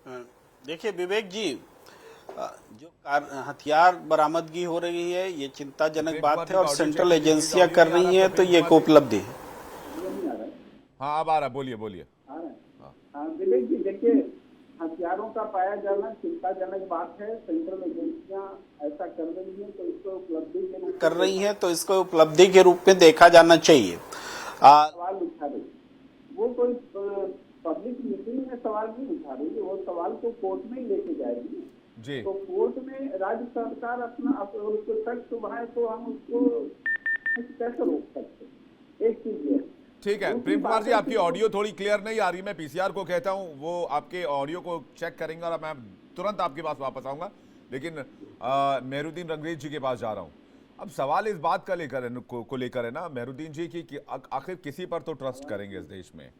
देखिए विवेक जी, जो हथियार बरामदगी हो रही है ये चिंताजनक बात है और सेंट्रल एजेंसियां कर रही हैं, तो ये एक उपलब्धि है। हाँ अब आ रहा, बोलिए बोलिए। विवेक जी देखिए, हथियारों का पाया जाना चिंताजनक बात है। सेंट्रल एजेंसियां ऐसा कर रही हैं तो इसको उपलब्धि के रूप कर रही हैं तो इसको उपलब्धि के रूप में देखा जाना चाहिए। सवाल उठा रही, वो कोई पब्लिक मीटिंग में सवाल नहीं उठा रही, वो सवाल को कोर्ट में ही लेके जाएगी जी। तो कोर्ट में राज्य सरकार अपना उसको तक सुभाए तो हम उसको कैसे रोक सकते। एक चीज है। ठीक है प्रेम कुमार जी, आपकी ऑडियो थोड़ी क्लियर नहीं आ रही। मैं पीसीआर को कहता हूं वो आपके ऑडियो को चेक करेंगे और मैं तुरंत आपके पास वापस आऊंगा, लेकिन मेहरुद्दीन रंगरेज जी के पास जा रहा हूं। अब सवाल इस बात का लेकर है ना मेहरुद्दीन जी की आखिर किसी पर तो ट्रस्ट करेंगे इस देश में,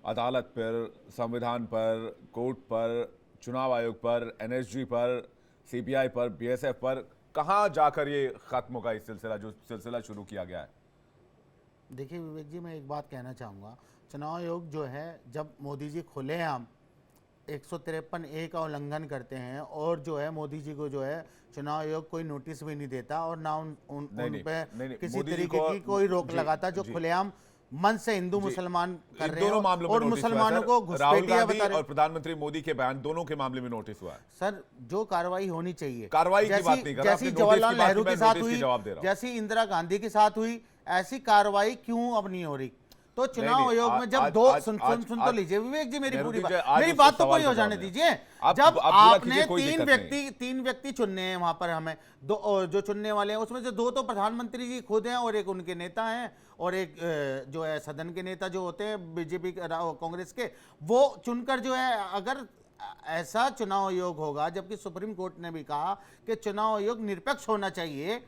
अदालत पर, संविधान पर, कोर्ट पर, चुनाव आयोग पर, एनएसजी पर, सीबीआई पर, बीएसएफ पर, कहां जाकर ये खत्म होगा इस सिलसिला शुरू किया गया है? देखिए विवेक जी, मैं एक बात कहना चाहूँगा। चुनाव आयोग जो है, जब मोदी जी खुलेआम 153A का उल्लंघन करते हैं और जो है मोदी जी को जो है चुनाव आयोग कोई नोटिस भी नहीं देता और ना उन पे किसी तरीके की कोई रोक लगाता, जो खुलेआम मन से हिंदू मुसलमान कर रहे हैं और मुसलमानों को घुसपैठिया बता रहे हैं। और प्रधानमंत्री मोदी के बयान दोनों के मामले में नोटिस हुआ है। सर, जो कार्रवाई होनी चाहिए, कार्रवाई की बात नहीं कर रहा, जैसी जवाहरलाल नेहरू के साथ हुई, जैसी इंदिरा गांधी के साथ हुई, ऐसी कार्रवाई क्यों अब नहीं हो रही? तो चुनाव आयोग में जब दो सुन तो लीजिए विवेक जी, मेरी बात तो पूरी हो जाने दीजिए। जब आपने तीन व्यक्ति चुनने हैं वहां पर, हमें दो जो चुनने वाले हैं उसमें से दो तो प्रधानमंत्री जी खुद हैं और एक उनके नेता हैं और एक जो है सदन के नेता जो होते हैं बीजेपी कांग्रेस के, वो चुनकर जो है, अगर ऐसा चुनाव आयोग होगा, जबकि सुप्रीम कोर्ट ने भी कहा कि चुनाव आयोग निरपेक्ष होना चाहिए,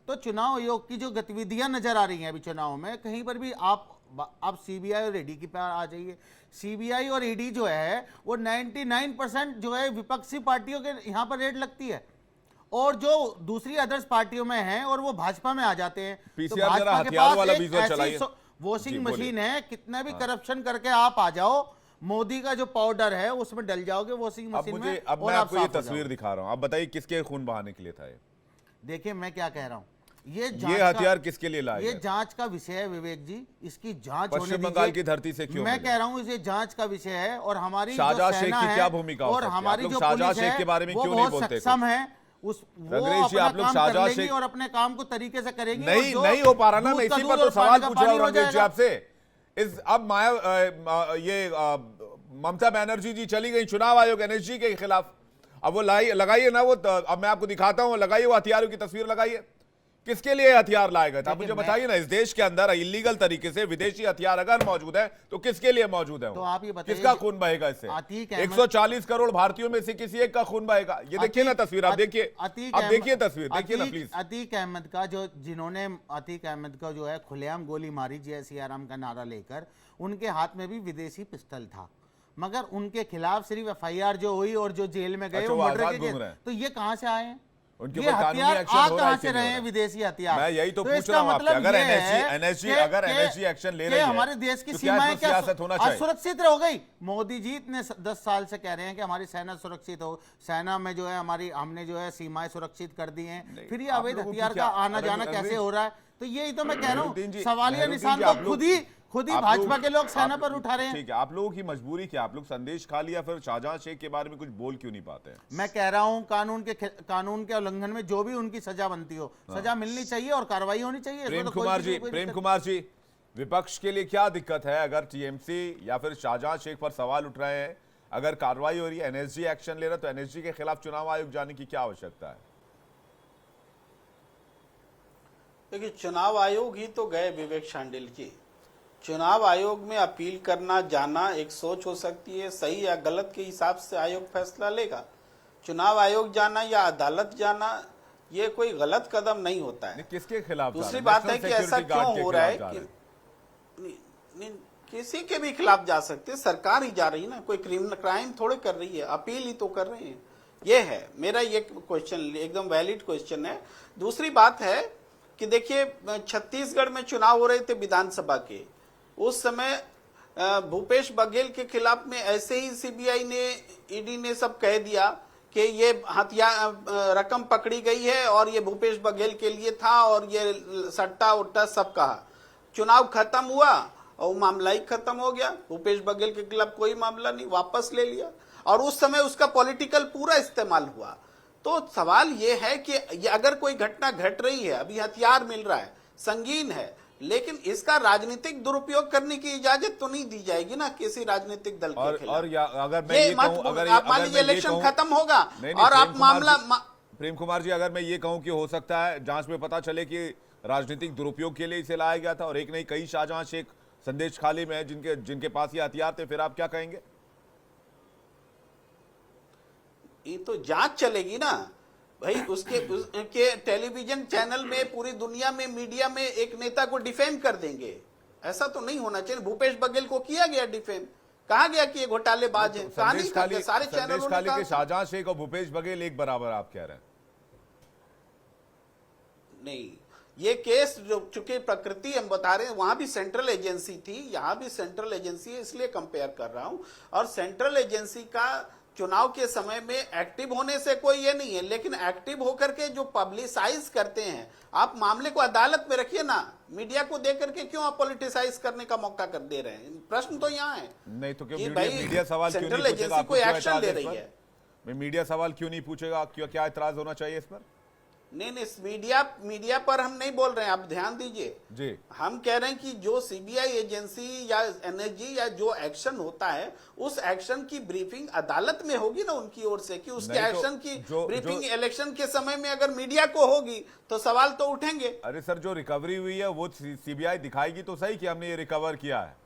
तो चुनाव आयोग की जो गतिविधियां नजर आ रही हैं अभी चुनाव में, कहीं पर भी आप सीबीआई और ईडी की पास आ जाइए। सीबीआई और ईडी जो है वो 99% जो है विपक्षी पार्टियों के यहाँ पर रेड लगती है और जो दूसरी अदर्स पार्टियों में हैं और वो भाजपा में आ जाते हैं। तो भाजपा के पास एक ऐसी वॉशिंग मशीन है, कितना भी करप्शन करके आप आ जाओ, मोदी का जो पाउडर है उसमें डल जाओगे वॉशिंग मशीन में। अब मैं आपको ये तस्वीर दिखा रहा हूं, आप बताइए किसके खून बहाने के लिए था ये? देखिए मैं क्या कह रहा हूं, ये हथियार किसके लिए लाए? ये जांच का विषय है विवेक जी, इसकी जांच होने पश्चिम बंगाल की धरती से क्यों? मैं कह रहा हूं ये जांच का विषय है और हमारी शाहजहां शेख की क्या भूमिका और हमारी जो पुलिस है के बारे में वो क्यों नहीं बहुत बोलते? सक्षम है, वो अपना काम कर लेंगी और अपने काम को तरीके से करेंगी। नहीं हो पा रहा ना, मैं इसी पर तो सवाल पूछ रहा हूं रंगरेज जी आपसे। अब ये ममता बनर्जी जी चली गई चुनाव आयोग एनएसजी के खिलाफ, अब वो लगाइए ना, वो अब मैं आपको दिखाता हूं, लगाइए वो हथियारों की तस्वीर लगाइए। किसके लिए हथियार लाए गए थे आप मुझे बताइए ना? इस देश के अंदर इलीगल तरीके से विदेशी हथियार अगर मौजूद है तो किसके लिए मौजूद है? तो आप ये बताइए, किसका खून बहेगा इससे? 140 करोड़ भारतीयों में से किसी एक का खून बहेगा। ये देखिए ना तस्वीर, आप देखिए, आप देखिए तस्वीर, देखिए ना प्लीज। अतीक अहमद का जिन्होंने अतीक अहमद का जो है खुलेआम गोली मारी जय सिया राम का नारा लेकर, उनके हाथ में भी विदेशी पिस्टल था, मगर उनके खिलाफ सिर्फ एफआईआर जो हुई और जो जेल में गए वो मर्डर के, तो ये कहां से आए हैं? उनके ऊपर कानूनी एक्शन हो रहा है से रहे हैं विदेशी हथियार? मैं यही तो पूछ रहा हूं आपसे, अगर एनएसजी एक्शन ले रही है, हमारे देश की सीमाएं क्या सुरक्षित हो गई? मोदी जी इतने 10 साल से कह रहे हैं कि हमारी सेना सुरक्षित हो, सेना में जो है हमारी, हमने जो है सीमाएं सुरक्षित कर दी हैं, फिर ये अवैध हथियार का आना जाना कैसे हो रहा है? तो यही तो मैं कह रहा हूँ, सवालिया निशान तो खुद ही भाजपा के लोग सेना पर उठा रहे हैं। ठीक है, आप लोगों की मजबूरी क्या? आप लोग संदेश खा लिया, फिर शाहजहां शेख के बारे में कुछ बोल क्यों नहीं पाते हैं? मैं कह रहा हूं कानून के उल्लंघन में जो भी उनकी सजा बनती हो, सजा मिलनी चाहिए और कार्रवाई होनी चाहिए। प्रेम कुमार जी, विपक्ष के लिए क्या दिक्कत है अगर टीएमसी या फिर शाहजहां शेख पर सवाल उठ रहे हैं, अगर कार्रवाई हो रही है, एनएसजी एक्शन ले रहा है, तो एनएसजी के खिलाफ चुनाव आयोग जाने की क्या आवश्यकता है? देखिए, चुनाव आयोग ही तो गए विवेक शांडिल जी। चुनाव आयोग में अपील करना जाना एक सोच हो सकती है, सही या गलत के हिसाब से आयोग फैसला लेगा। चुनाव आयोग जाना या अदालत जाना ये कोई गलत कदम नहीं होता है। किसके खिलाफ? दूसरी बात है कि ऐसा क्यों हो रहा है कि किसी के भी खिलाफ जा सकते, सरकार ही जा रही है ना, कोई क्राइम थोड़े कर रही है, अपील ही तो कर रहे हैं। ये है मेरा ये क्वेश्चन, एकदम वैलिड क्वेश्चन है। दूसरी बात है कि देखिए, छत्तीसगढ़ में चुनाव हो रहे थे विधानसभा के, उस समय भूपेश बघेल के खिलाफ में ऐसे ही सीबीआई ने, ईडी ने सब कह दिया कि ये हथियार रकम पकड़ी गई है और ये भूपेश बघेल के लिए था और ये सट्टा उट्टा सब कहा। चुनाव खत्म हुआ और मामला ही खत्म हो गया। भूपेश बघेल के खिलाफ कोई मामला नहीं, वापस ले लिया और उस समय उसका पॉलिटिकल पूरा इस्तेमाल हुआ। तो सवाल ये है कि ये अगर कोई घटना घट रही है, अभी हथियार मिल रहा है, संगीन है, लेकिन इसका राजनीतिक दुरुपयोग करने की इजाजत तो नहीं दी जाएगी ना किसी राजनीतिक दल के खिलाफ। और अगर मैं ये कहूं, अगर आप मान लीजिए इलेक्शन खत्म होगा और आप मामला प्रेम कुमार जी, अगर मैं ये कहूं कि हो सकता है जांच में पता चले कि राजनीतिक दुरुपयोग के लिए इसे लाया गया था और एक नहीं कई शाहजहां शेख संदेश खाली में जिनके पास ये हथियार थे, फिर आप क्या कहेंगे? ये तो जांच चलेगी ना भाई। उसके टेलीविजन चैनल में पूरी दुनिया में मीडिया में एक नेता को डिफेम कर देंगे, ऐसा तो नहीं होना चाहिए। भूपेश बघेल को किया गया डिफेम, कहा गया कि ये घोटालेबाज है, संदेश खाली सारे चैनलों ने कहा। शाहजहां शेख और भूपेश बघेल एक बराबर आप कह रहे हैं? नहीं, ये केस जो चूंकि प्रकृति हम बता रहे हैं, वहां भी सेंट्रल एजेंसी थी, यहां भी सेंट्रल एजेंसी है, इसलिए कंपेयर कर रहा हूं। और सेंट्रल एजेंसी का चुनाव के समय में एक्टिव होने से कोई ये नहीं है, लेकिन एक्टिव होकर के जो पब्लिसाइज करते हैं, आप मामले को अदालत में रखिए ना, मीडिया को दे करके क्यों आप पॉलिटिसाइज करने का मौका कर दे रहे हैं? प्रश्न तो यहाँ है। नहीं तो क्यों मीडिया सवाल क्यों नहीं पूछेगा? कोई एक्शन ले रही है, मीडिया सवाल क्यों नहीं पूछेगा? क्या एतराज होना चाहिए इस पर? नहीं, मीडिया पर हम नहीं बोल रहे हैं, आप ध्यान दीजिए जी। हम कह रहे हैं कि जो सीबीआई एजेंसी या एनएसजी या जो एक्शन होता है, उस एक्शन की ब्रीफिंग अदालत में होगी ना उनकी ओर से, कि उसके एक्शन की ब्रीफिंग इलेक्शन के समय में अगर मीडिया को होगी तो सवाल तो उठेंगे। अरे सर, जो रिकवरी हुई है वो सीबीआई दिखाएगी तो सही कि हमने ये रिकवर किया है।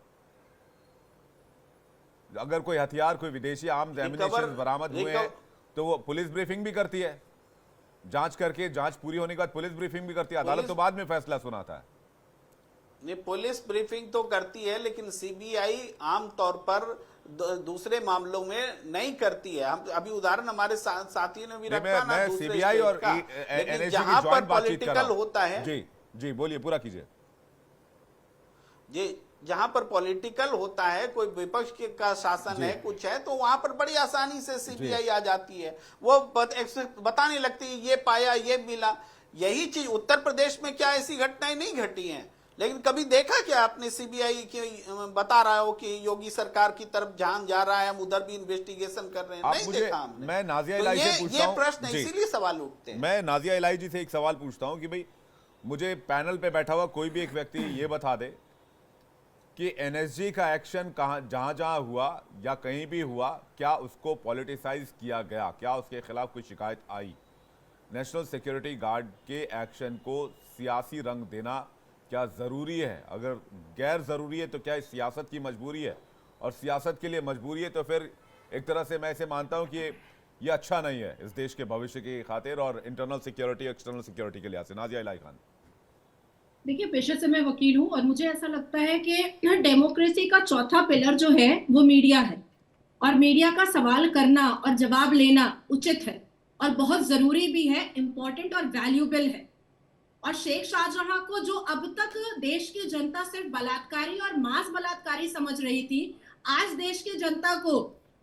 अगर कोई हथियार, कोई विदेशी आर्म्स एम्युनिशन बरामद हुए हैं तो वो पुलिस ब्रीफिंग भी करती है, जांच करके, जांच पूरी होने के बाद पुलिस ब्रीफिंग भी करती है। अदालत तो बाद में फैसला सुनाता है। नहीं, पुलिस ब्रीफिंग तो करती है, लेकिन सीबीआई आमतौर पर दूसरे मामलों में नहीं करती है। हम अभी उदाहरण हमारे साथियों ने भी रखा ना, सीबीआई और एनएसजी जहां पर पॉलिटिकल होता है। जी जी, बोलिए, पूरा कीजिए जी। जहां पर पॉलिटिकल होता है, कोई विपक्ष का शासन है, कुछ है, तो वहां पर बड़ी आसानी से सीबीआई आ जाती है। वो बताने लगती है ये पाया, ये मिला। यही चीज उत्तर प्रदेश में क्या ऐसी घटनाएं नहीं घटी हैं? लेकिन कभी देखा क्या आपने सीबीआई की बता रहा हो कि योगी सरकार की तरफ ध्यान जा रहा है, हम उधर भी इन्वेस्टिगेशन कर रहे हैं? नहीं देखा हमने। मैं नाजिया इलाही से पूछता हूं, ये प्रश्न इसीलिए सवाल उठते हैं। मैं नाजिया इलाही जी से एक सवाल पूछता हूं कि भाई, मुझे पैनल पे बैठा हुआ कोई भी एक व्यक्ति ये बता दे कि एनएसजी का एक्शन जहां जहां हुआ या कहीं भी हुआ, क्या उसको पॉलिटिसाइज किया गया? क्या उसके खिलाफ कोई शिकायत आई? नेशनल सिक्योरिटी गार्ड के एक्शन को सियासी रंग देना क्या ज़रूरी है? अगर गैर ज़रूरी है तो क्या इस सियासत की मजबूरी है? और सियासत के लिए मजबूरी है तो फिर एक तरह से मैं इसे मानता हूं कि ये अच्छा नहीं है इस देश के भविष्य की खातिर और इंटरनल सिक्योरिटी, एक्सटर्नल सिक्योरिटी के लिहाज से। नाजिया इलाही खान। देखिए, पेशे से मैं वकील हूँ और मुझे ऐसा लगता है कि डेमोक्रेसी का चौथा पिलर जो है वो मीडिया है, और मीडिया का सवाल करना और जवाब लेना उचित है और बहुत जरूरी भी है, इम्पोर्टेंट और वैल्यूएबल है। और शेख शाहजहां को जो अब तक देश की जनता सिर्फ बलात्कारी और मास बलात्कारी समझ रही थी, आज देश की जनता को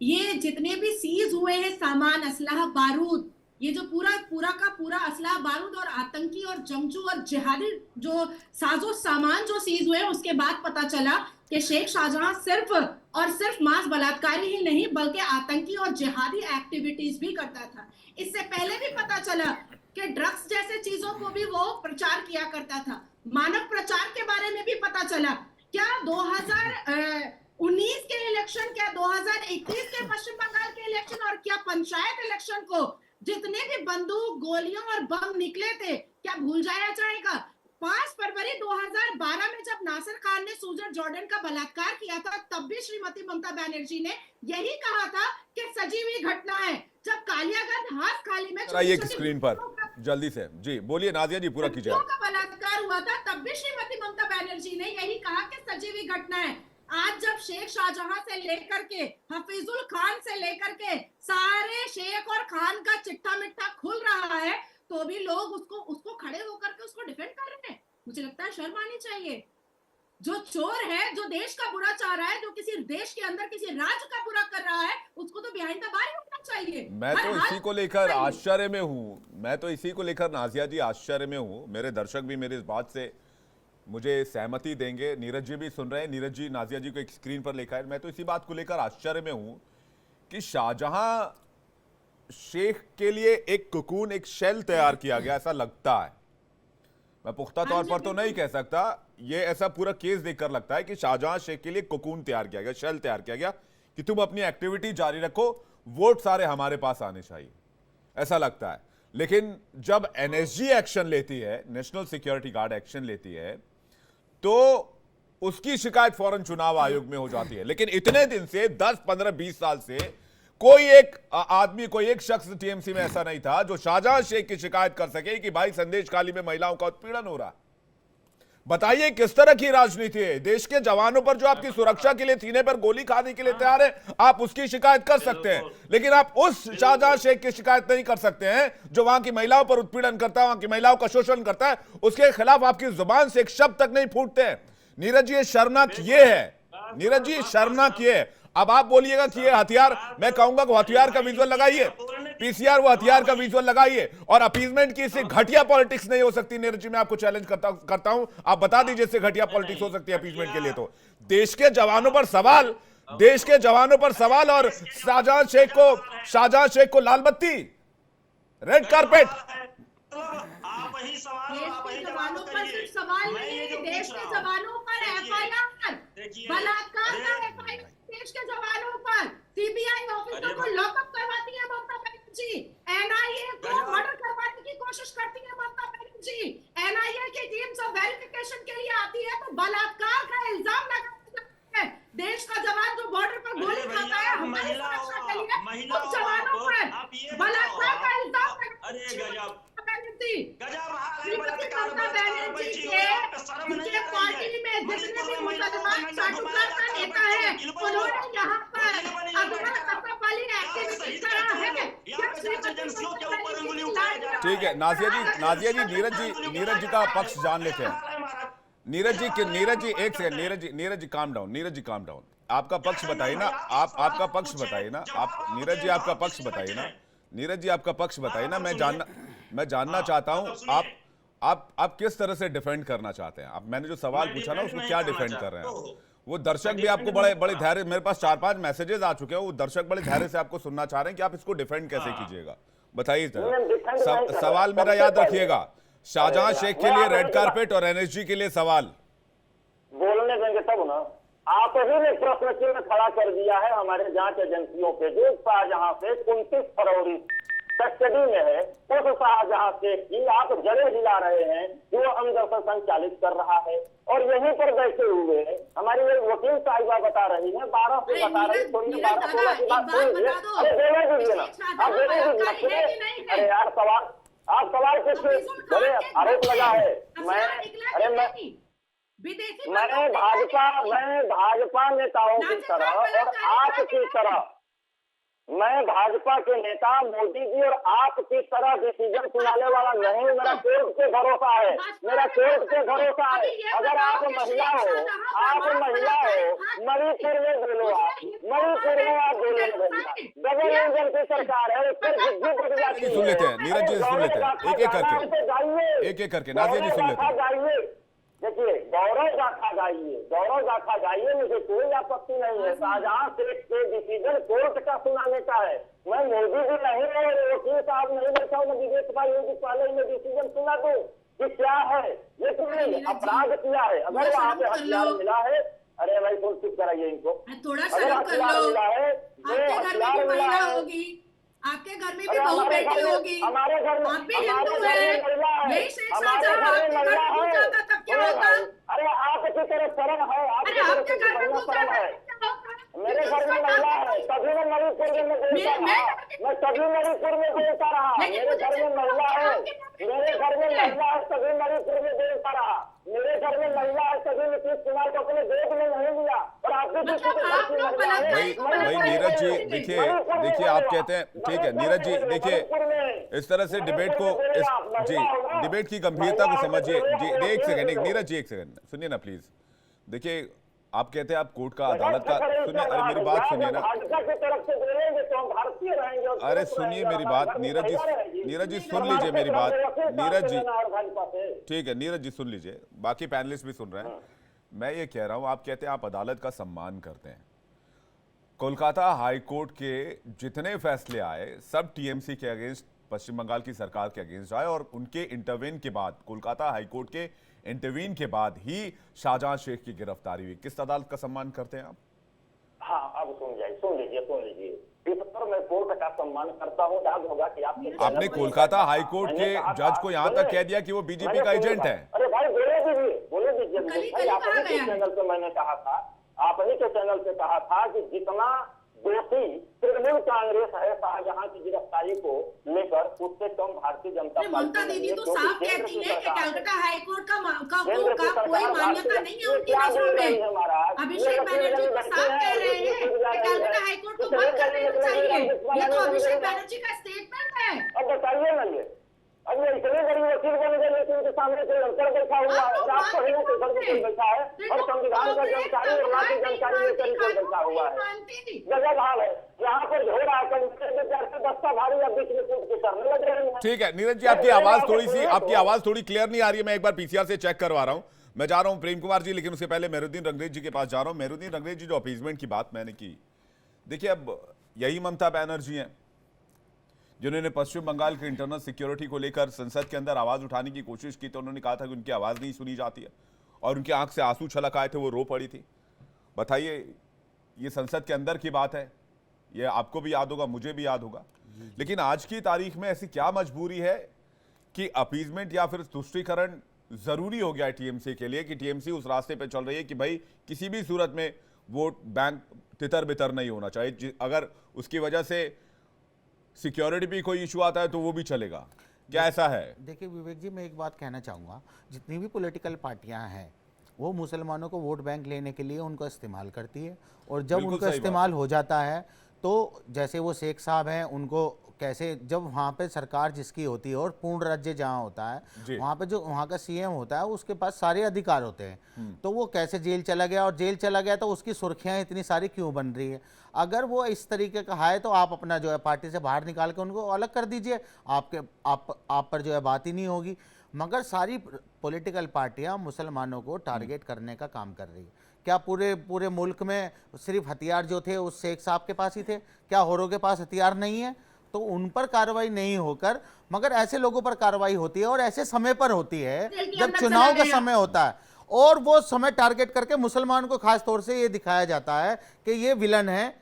ये जितने भी सीज हुए हैं सामान, असलाह, बारूद, ये जो पूरा का पूरा असला, बारूद और आतंकी और जंगजू और जिहादी जो साजो सामान जो सीज हुए, उसके बाद पता चला कि शेख शाहजहां सिर्फ और सिर्फ मास बलात्कारी ही नहीं बल्कि आतंकी और जिहादी एक्टिविटीज भी करता था। इससे पहले भी पता चला कि ड्रग्स जैसे चीजों को भी वो प्रचार किया करता था। मानव प्रचार के बारे में भी पता चला। क्या 2019 के इलेक्शन, क्या 2021 के पश्चिम बंगाल के इलेक्शन और क्या पंचायत इलेक्शन को जितने भी बंदूक, गोलियां और बम निकले थे, क्या भूल जाया जाएगा? 5 फरवरी 2012 में जब नासिर खान ने सुजन जॉर्डन का बलात्कार किया था, तब भी श्रीमती ममता बनर्जी ने यही कहा था कि सजी हुई घटना है। जब कालियागंज हाथ खाली में एक स्क्रीन पर जल्दी से जी बोलिए नाजिया जी, पूरा कीजिए। का बलात्कार हुआ था, तब भी श्रीमती ममता बनर्जी ने यही कहा कि सजी हुई घटना है। आज जब शेख शाहजहां से लेकर के हफीजुल खान से लेकर के सारे शेख और खान का चिट्ठा मिट्ठा खुल रहा है, तो भी लोग उसको खड़े होकर के उसको डिफेंड कर रहे हैं। मुझे लगता है शर्म आनी चाहिए। जो चोर है, जो देश का बुरा चाह रहा है, जो किसी देश के अंदर किसी राज्य का बुरा कर रहा है, उसको तो बिहाइंड द बार होना चाहिए। मैं तो इसी को लेकर आश्चर्य में हूं, मैं तो इसी को लेकर नाजिया जी आश्चर्य में हूं। मेरे दर्शक भी मेरी इस बात से मुझे सहमति देंगे, नीरज जी भी सुन रहे हैं, नीरज जी नाजिया जी को एक स्क्रीन पर लिखा है। मैं तो इसी बात को लेकर आश्चर्य में हूं कि शाहजहां शेख के लिए एक कोकून, एक शेल तैयार किया गया, ऐसा लगता है। मैं पुख्ता तौर पर तो नहीं कह सकता, ये ऐसा पूरा केस देखकर लगता है कि शाहजहां शेख के लिए कोकून तैयार किया गया, शेल तैयार किया गया कि तुम अपनी एक्टिविटी जारी रखो, वोट सारे हमारे पास आने चाहिए, ऐसा लगता है। लेकिन जब एनएसजी एक्शन लेती है, नेशनल सिक्योरिटी गार्ड एक्शन लेती है, तो उसकी शिकायत फौरन चुनाव आयोग में हो जाती है। लेकिन इतने दिन से 10, 15, 20 साल से कोई एक आदमी, कोई एक शख्स टीएमसी में ऐसा नहीं था जो शाहजहां शेख की शिकायत कर सके कि भाई संदेश खाली में महिलाओं का उत्पीड़न हो रहा। बताइए किस तरह की राजनीति है। देश के जवानों पर जो आपकी सुरक्षा के लिए सीने पर गोली खाने के लिए तैयार है, आप उसकी शिकायत कर सकते हैं, लेकिन आप उस शाहजहां शेख की शिकायत नहीं कर सकते हैं जो वहां की महिलाओं पर उत्पीड़न करता है, वहां की महिलाओं का शोषण करता है। उसके खिलाफ आपकी जुबान से एक शब्द तक नहीं फूटते हैं। नीरज जी, ये शर्मनाक ये है, नीरज जी शर्मनाक ये है। अब आप बोलिएगा कि ये हथियार, मैं कहूंगा कि हथियार का विजुअल लगाइए, पीसीआर वो हथियार का विजुअल लगाइए, और अपीजमेंट की इससे घटिया पॉलिटिक्स नहीं हो सकती। नीरज जी, मैं आपको चैलेंज करता हूं, आप बता दीजिए इससे घटिया पॉलिटिक्स हो सकती है अपीजमेंट के लिए। तो देश के जवानों पर सवाल, देश के जवानों पर सवाल, और शाहजहां शेख को लाल बत्ती, रेड कारपेट। देश के जवानों पर सिर्फ सवाल नहीं, देश के जवानों पर एफआईआर, बलात्कार का एफआईआर देश के जवानों पर, सीबीआई ऑफिसर को लॉकअप करवाती है ममता बनर्जी, एनआईए को मर्डर करवाने की कोशिश करती है ममता बनर्जी, एनआईए की टीम सब वेरिफिकेशन के लिए आती है तो बलात्कार का इल्जाम लगाता है। देश का जवान जो बॉर्डर पर गोली खाता है हमारी सुरक्षा के लिए, उन जवानों पर बलात्कार का इल्जाम लगाता है। पार्टी में जितने भी मुसलमान चाटुकार का नेता है, उन्होंने यहाँ पर ठीक है नाजिया जी, नीरज जी का पक्ष जान लेते हैं। नीरज जी एक second, Neeraj ji calm down, Neeraj ji calm down. आपका पक्ष बताइए ना, आपका पक्ष बताइए ना, आप नीरज जी आपका पक्ष बताइए ना, नीरज जी आपका पक्ष बताइए ना। मैं जानना चाहता हूं आप किस तरह से डिफेंड करना चाहते हैं। आप, मैंने जो सवाल पूछा ना उसको क्या डिफेंड कर रहे हैं। वो दर्शक भी आपको बड़े धैर्य, मेरे पास 4-5 मैसेजेस आ चुके हैं, वो दर्शक बड़े धैर्य से आपको सुनना चाह रहे हैं कि आप इसको डिफेंड कैसे कीजिएगा, बताइए जरा। सवाल मेरा याद रखिएगा, शाहजहां शेख के लिए रेड कारपेट और एनएसजी के लिए सवाल बोलने देंगे तब ना। आप ही ने प्रश्न चिन्ह खड़ा कर दिया है हमारे जांच एजेंसियों पे। जो शाहजहां शेख 29 फरवरी कस्टडी में है, उस शाहजहां शेख की आप जड़ें हिला रहे हैं कि वो अंदर से संचालित कर रहा है, और यहीं पर बैठे हुए हमारी एक वकील साहिबा बता रही है, 12 से बता रही, थोड़ी 12-16 की बात बोल रही है। अरे बोले दीजिए ना, आप बोले दीजिए। अरे यार आप सवाल किस बड़े आरोप लगा है। मैं भाजपा नेताओं की तरह और आपकी तरह, मैं भाजपा के नेता मोदी जी और आपकी तरह डिसीजन सुनाने वाला नहीं। मेरा कोर्ट पे भरोसा है, मेरा कोर्ट पे भरोसा है। अगर आप महिला हो, मणिपुर में बोलो, आप मणिपुर में आप बोलो, डबल इंजन की सरकार है, सुन लेते हैं नीरज जी, सुन लेते हैं एक एक करके नाजिया जी सुन लेते हैं। देखिए, गौरव गाथा गाइए, मुझे कोई आपत्ति नहीं है। शाहजहां शेख के डिसीजन कोर्ट का सुनाने का है। मैं मोदी जी नहीं है, वकील साहब नहीं बैठा हूँ, मैं विवेक भाई होगी पहले मैं डिसीजन सुना दूं कि क्या है ये, तुमने अपराध किया है। अगर वहाँ पे हथियार मिला है, अरे भाई थोड़ा चुप कराइए इनको, अगर हथियार मिला है, हथियार मिला है, आपके घर में भी बहू बेटी होगी, हमारे घर में, आप भी हिंदू हैं, यही शेख शाहजहां आपके घर में घुस जाता तब क्या होता? अरे आपकी तरफ शरण है, अरे आपके घर में घुस जाता है, मेरे घर में महिला है, तभी मैं मणिपुर में बोलता रहा, मैं तभी मणिपुर में बोलता रहा। मेरे घर में महिला है, मेरे घर में महिला है, तभी मणिपुर में बोलता रहा। मेरे घर में महिला है, तभी नीतीश कुमार को अपने देश में नहीं लिया। और आपके भाई नीरज जी देखिए आप कहते हैं, ठीक है नीरज जी, देखिए इस तरह से डिबेट को डिबेट की गंभीरता को समझिए। जी एक सेकंड, नीरज जी एक सेकंड सुनिए ना प्लीज। देखिए, आप कहते हैं आप कोर्ट का अदालत का सुनिए, अरे मेरी बात सुनिए ना, भाजपा की तरफ से बोलेंगे तो हम भारतीय रहेंगे और अरे चुप सुनिए रहेंगे, मेरी हमारे बात, घर में नीरज जी, परिवार रहेगी। नीरज जी तो सुन हमारे लीजिए मेरी बात, से नीरज जी, लेना और भाजपा से। ठीक है नीरज जी सुन लीजिए, बाकी पैनलिस्ट भी सुन रहे हैं। मैं ये कह रहा हूं, आप कहते हैं आप अदालत का सम्मान करते हैं। कोलकाता हाई कोर्ट के जितने फैसले आए सब टीएमसी के अगेंस्ट, पश्चिम बंगाल की सरकार के अगेंस्ट आए, और उनके इंटरवेन के बाद, कोलकाता हाई कोर्ट के इंटरवीन के बाद ही शाहजहां शेख की गिरफ्तारी हुई। किस अदालत का सम्मान करते हैं आप? हाँ, अब सुन लीजिए। इस पर मैं कोर्ट का सम्मान करता हूँ। याद होगा कि आपने कोलकाता हाई कोर्ट के जज को यहां तक कह दिया कि वो बीजेपी का एजेंट है। अरे भाई बोले दीजिए। आप ही के चैनल पे मैंने कहा था, आप ही के चैनल पे कहा था कि जितना दोषी तृणमूल कांग्रेस है शाहजहां की गिरफ्तारी को लेकर, उससे कम भारतीय जनता पार्टी ममता दीदी तो साफ कहती है कि कलकत्ता हाईकोर्ट का कोई मान्यता नहीं है उनकी नजरों में। अभिषेक बनर्जी तो साफ कह रहे हैं कि कलकत्ता हाईकोर्ट को बंद कर देना चाहिए। ये तो अभिषेक बनर्जी का स्टेटमेंट है। अब बताइए ना, ये अब ये इतने बड़ी वकील बन गए, लेकिन उनके सामने कोई लड़का बैठा हुआ है और आपको ही नहीं घर में कोई बैठा है और संविधान का जानकारी और ना की जानकारी लेकर कोई बैठा हुआ है। गजब हाल है यहाँ पर। झोड़ा बस्ता भारी अब बीच में कूद के करने लग रहे हैं। ठीक है नीरज जी, आपकी आवाज थोड़ी क्लियर नहीं आ रही है। मैं एक बार पीसीआर से चेक करवा रहा हूं। मैं जा रहा हूं प्रेम कुमार जी, लेकिन उससे पहले मेहरुद्दीन रंगरेज जी के पास जा रहा हूं। मेहरुद्दीन रंगरेज जी, जो अपीजमेंट की बात मैंने की, देखिए अब यही ममता बनर्जी हैं जिन्होंने पश्चिम बंगाल के इंटरनल सिक्योरिटी को लेकर संसद के अंदर आवाज उठाने की कोशिश की, तो उन्होंने कहा था कि उनकी आवाज नहीं सुनी जाती है, और उनकी आंख से आंसू छलक आए थे, वो रो पड़ी थी। बताइए, ये संसद के अंदर की बात है, ये आपको भी याद होगा, मुझे भी याद होगा। लेकिन आज की तारीख में ऐसी क्या मजबूरी है कि अपीजमेंट या फिर तुष्टीकरण जरूरी हो गया है टीएमसी के लिए, कि टीएमसी उस रास्ते पे चल रही है कि भाई किसी भी सूरत में वोट बैंक तितर बितर नहीं होना चाहिए, अगर उसकी वजह से सिक्योरिटी भी कोई इशू आता है तो वो भी चलेगा। क्या ऐसा है? देखिए विवेक जी, मैं एक बात कहना चाहूँगा, जितनी भी पॉलिटिकल पार्टियां हैं वो मुसलमानों को वोट बैंक लेने के लिए उनको इस्तेमाल करती है, और जब उनका इस्तेमाल हो जाता है तो जैसे वो शेख साहब हैं, उनको कैसे, जब वहाँ पे सरकार जिसकी होती है और पूर्ण राज्य जहाँ होता है, वहाँ पे जो वहाँ का सीएम होता है उसके पास सारे अधिकार होते हैं, तो वो कैसे जेल चला गया, और जेल चला गया तो उसकी सुर्खियाँ इतनी सारी क्यों बन रही है? अगर वो इस तरीके का है तो आप अपना जो है पार्टी से बाहर निकाल के उनको अलग कर दीजिए, आप पर जो है बात ही नहीं होगी। मगर सारी पॉलिटिकल पार्टियां मुसलमानों को टारगेट करने का काम कर रही है। क्या पूरे मुल्क में सिर्फ हथियार जो थे उस शेख साहब के पास ही थे? क्या होरों के पास हथियार नहीं है? तो उन पर कार्रवाई नहीं होकर मगर ऐसे लोगों पर कार्रवाई होती है, और ऐसे समय पर होती है जब चुनाव का समय होता है, और वो समय टारगेट करके मुसलमान को खास तौर से ये दिखाया जाता है कि ये विलन है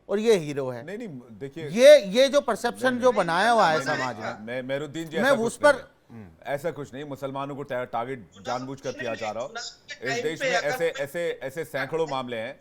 और ये हीरो है। नहीं देखिए, ये जो परसेप्शन जो बनाया हुआ है समाज में, मेहरुद्दीन जी, मैं उस पर ऐसा कुछ नहीं, मुसलमानों को टारगेट जानबूझकर किया जा रहा हो। इस देश में ऐसे सैकड़ों मामले हैं,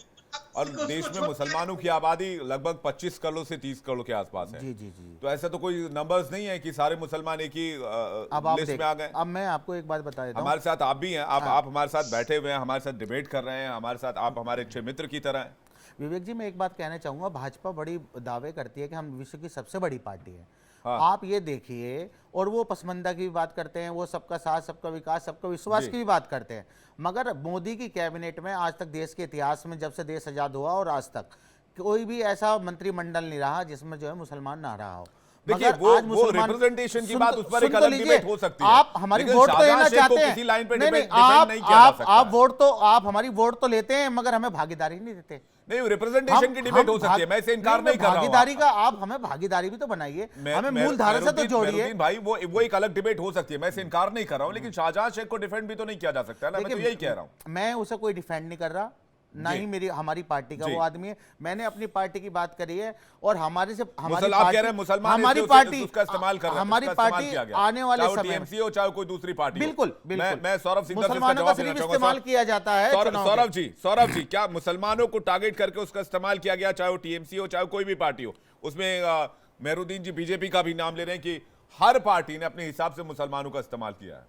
और देश में मुसलमानों की आबादी लगभग 25 करोड़ से 30 करोड़ के आसपास है। जी। तो ऐसा तो कोई नंबर्स नहीं है कि सारे मुसलमान एक ही लिस्ट में आ गए। अब मैं आपको एक बात बता देता हूं, हमारे साथ आप भी हैं, आप हमारे साथ बैठे हुए हैं, हमारे साथ डिबेट कर रहे हैं, हमारे साथ आप हमारे अच्छे मित्र की तरह हैं। विवेक जी, मैं एक बात कहना चाहूंगा, भाजपा बड़ी दावे करती है कि हम विश्व की सबसे बड़ी पार्टी है। हाँ। आप ये देखिए, और वो पसमंदा की भी बात करते हैं, वो सबका साथ, सबका विकास, सबका विश्वास की भी बात करते हैं, मगर मोदी की कैबिनेट में आज तक देश के इतिहास में, जब से देश आजाद हुआ और आज तक, कोई भी ऐसा मंत्रिमंडल नहीं रहा जिसमें जो है मुसलमान ना रहा हो। देखिए, वो रिप्रेजेंटेशन की बात, उस पर एक अलग डिबेट हो सकती है। आप हमारी वोट तो लेना चाहते हैं, किसी लाइन पे नहीं, आप हमारी वोट तो लेते हैं, मगर हमें भागीदारी नहीं देते। नहीं, रिप्रेजेंटेशन की डिबेट हो सकती है, मैं इसे इनकार नहीं कर रहा हूं। भागीदारी का आप हमें भागीदारी भी तो बनाइए, हमें मूल धारा से तो जोड़िए भाई। वो एक अलग डिबेट हो सकती है, मैं इसे इनकार नहीं कर रहा हूं, लेकिन शाहजहां शेख को डिफेंड भी तो नहीं किया जा सकता ना, मैं तो यही कह रहा हूं। मैं उसे कोई डिफेंड नहीं कर रहा, ना ही हमारी पार्टी का वो आदमी है। मैंने अपनी पार्टी की बात करी है, और हमारी पार्टी उसका इस्तेमाल कर रहे हैं, हमारी पार्टी आने वाले समय में, टीएमसी हो चाहे कोई दूसरी पार्टी, बिल्कुल मैं सौरभ सिंह मुसलमानों का सिर्फ इस्तेमाल किया जाता है। सौरभ जी, क्या मुसलमानों को टारगेट करके उसका इस्तेमाल किया गया, चाहे वो टीएमसी हो चाहे कोई भी पार्टी हो? उसमें मेहरुद्दीन जी बीजेपी का भी नाम ले रहे हैं कि हर पार्टी ने अपने हिसाब से मुसलमानों का इस्तेमाल किया है।